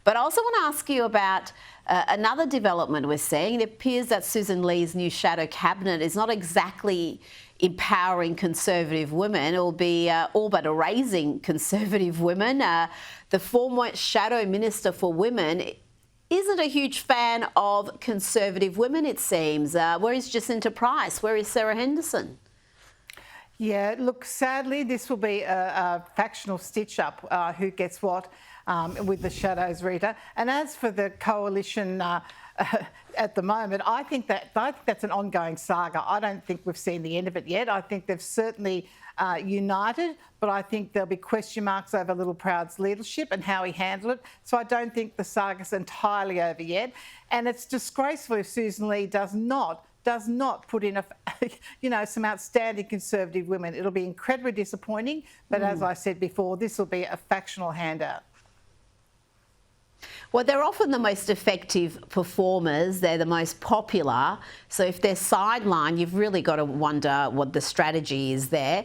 But I also want to ask you about another development we're seeing. It appears that Sussan Ley's new shadow cabinet is not exactly empowering Conservative women, or be all but erasing Conservative women. The former shadow minister for women isn't a huge fan of Conservative women, it seems. Where is Jacinta Price? Where is Sarah Henderson? Yeah, look, sadly, this will be a factional stitch-up, who gets what with the shadows, Rita. And as for the coalition at the moment, I think that's an ongoing saga. I don't think we've seen the end of it yet. I think they've certainly united, but I think there'll be question marks over Littleproud's leadership and how he handled it. So I don't think the saga's entirely over yet. And it's disgraceful if Sussan Ley does not put in some outstanding Conservative women. It'll be incredibly disappointing, but as I said before, this will be a factional handout. Well, they're often the most effective performers. They're the most popular. So if they're sidelined, you've really got to wonder what the strategy is there.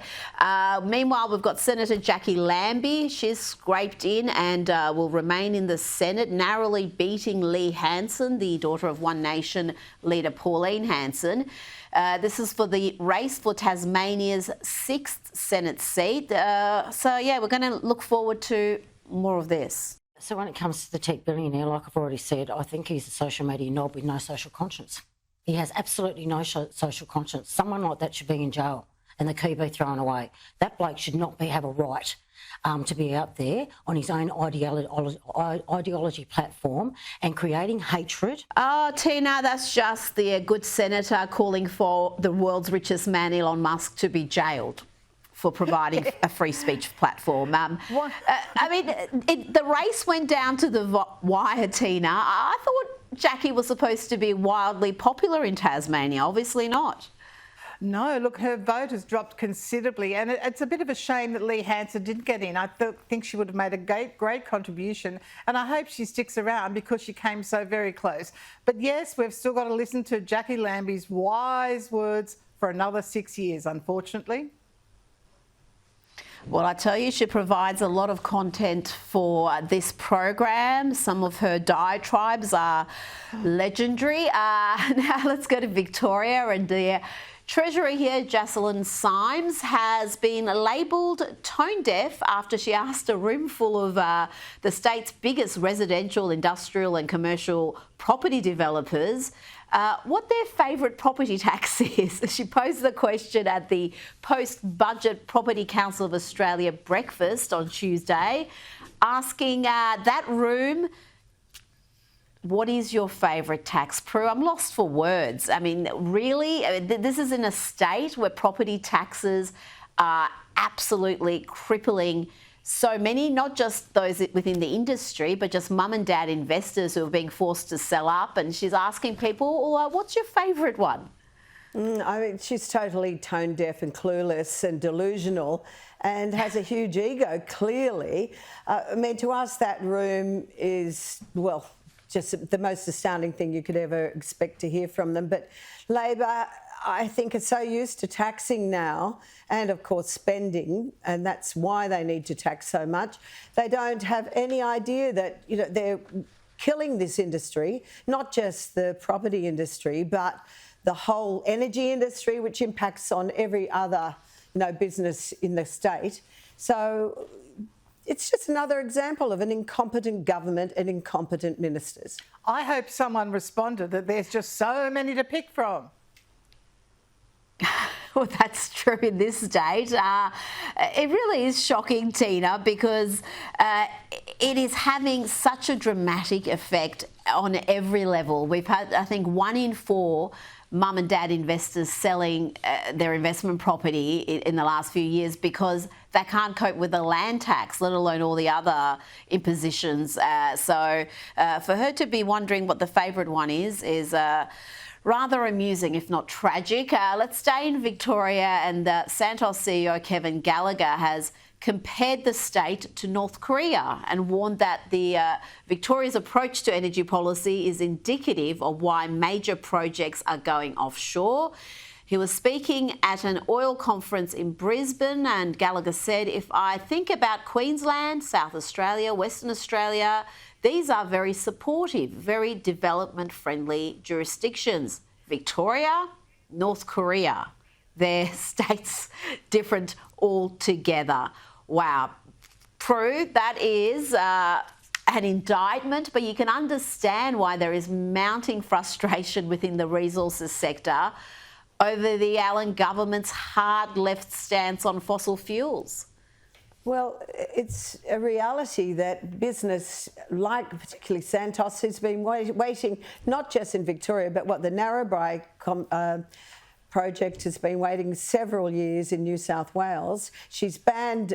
Meanwhile, we've got Senator Jackie Lambi. She's scraped in and will remain in the Senate, narrowly beating Lee Hanson, the daughter of One Nation leader Pauline Hanson. This is for the race for Tasmania's 6th Senate seat. Yeah, we're going to look forward to more of this. So when it comes to the tech billionaire, like I've already said, I think he's a social media knob with no social conscience. He has absolutely no social conscience. Someone like that should be in jail and the key be thrown away. That bloke should not have a right to be out there on his own ideology platform and creating hatred. Oh, Tina, that's just the good senator calling for the world's richest man, Elon Musk, to be jailed for providing a free speech platform. The race went down to the wire, Tina. I thought Jackie was supposed to be wildly popular in Tasmania. Obviously not. No, look, her vote has dropped considerably, and it's a bit of a shame that Lee Hanson didn't get in. I think she would have made a great contribution, and I hope she sticks around because she came so very close. But yes, we've still got to listen to Jackie Lambi's wise words for another 6 years, unfortunately. Well, I tell you, she provides a lot of content for this program. Some of her diatribes are legendary. Now let's go to Victoria, and the Treasurer here, Jocelyn Symes, has been labelled tone deaf after she asked a room full of the state's biggest residential, industrial and commercial property developers what their favourite property tax is. She posed the question at the Post-Budget Property Council of Australia breakfast on Tuesday, asking that room, what is your favourite tax, Prue? I'm lost for words. I mean, really? This is in a state where property taxes are absolutely crippling so many, not just those within the industry, but just mum and dad investors who are being forced to sell up. And she's asking people, well, what's your favourite one? I mean, she's totally tone deaf and clueless and delusional and has a huge ego, clearly. I mean, to us, that room is, well, just the most astounding thing you could ever expect to hear from them. But Labor, I think, are so used to taxing now and, of course, spending, and that's why they need to tax so much. They don't have any idea that, you know, they're killing this industry, not just the property industry, but the whole energy industry, which impacts on every other, you know, business in the state. So it's just another example of an incompetent government and incompetent ministers. I hope someone responded that there's just so many to pick from. Well, that's true in this state. It really is shocking, Tina, because it is having such a dramatic effect on every level. We've had, I think, 1 in 4 mum and dad investors selling their investment property in the last few years because they can't cope with the land tax, let alone all the other impositions. So for her to be wondering what the favourite one is rather amusing, if not tragic. Let's stay in Victoria, and Santos CEO Kevin Gallagher has compared the state to North Korea and warned that the Victoria's approach to energy policy is indicative of why major projects are going offshore. He was speaking at an oil conference in Brisbane, and Gallagher said, "If I think about Queensland, South Australia, Western Australia, these are very supportive, very development-friendly jurisdictions. Victoria, North Korea, their states different altogether. Wow. Prue, that is an indictment, but you can understand why there is mounting frustration within the resources sector over the Allen government's hard left stance on fossil fuels. Well, it's a reality that business, like particularly Santos, has been waiting, not just in Victoria, but the Narrabri project has been waiting several years in New South Wales. She's banned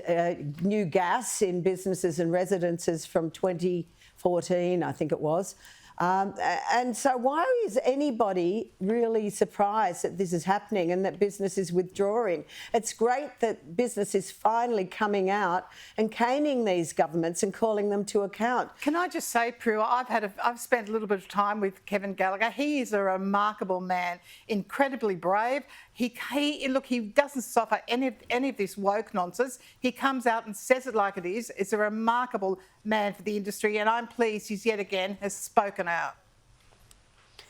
new gas in businesses and residences from 2014, I think it was. And so why is anybody really surprised that this is happening and that business is withdrawing? It's great that business is finally coming out and caning these governments and calling them to account. Can I just say, Prue, I've spent a little bit of time with Kevin Gallagher. He is a remarkable man, incredibly brave. He doesn't suffer any of this woke nonsense. He comes out and says it like it is. It's a remarkable man for the industry, and I'm pleased he's yet again has spoken out.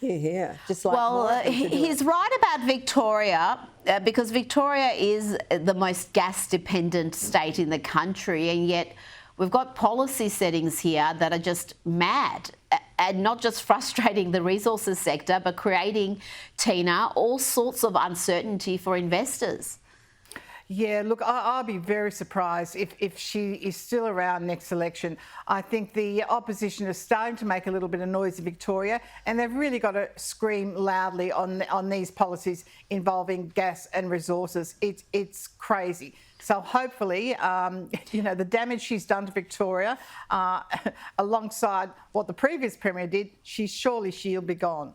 Yeah, just like he's right about Victoria because Victoria is the most gas-dependent state in the country, and yet we've got policy settings here that are just mad and not just frustrating the resources sector, but creating, Tina, all sorts of uncertainty for investors. Yeah, look, I'll be very surprised if she is still around next election. I think the opposition is starting to make a little bit of noise in Victoria, and they've really got to scream loudly on these policies involving gas and resources. It's crazy. So hopefully, the damage she's done to Victoria, alongside what the previous Premier did, she'll be gone.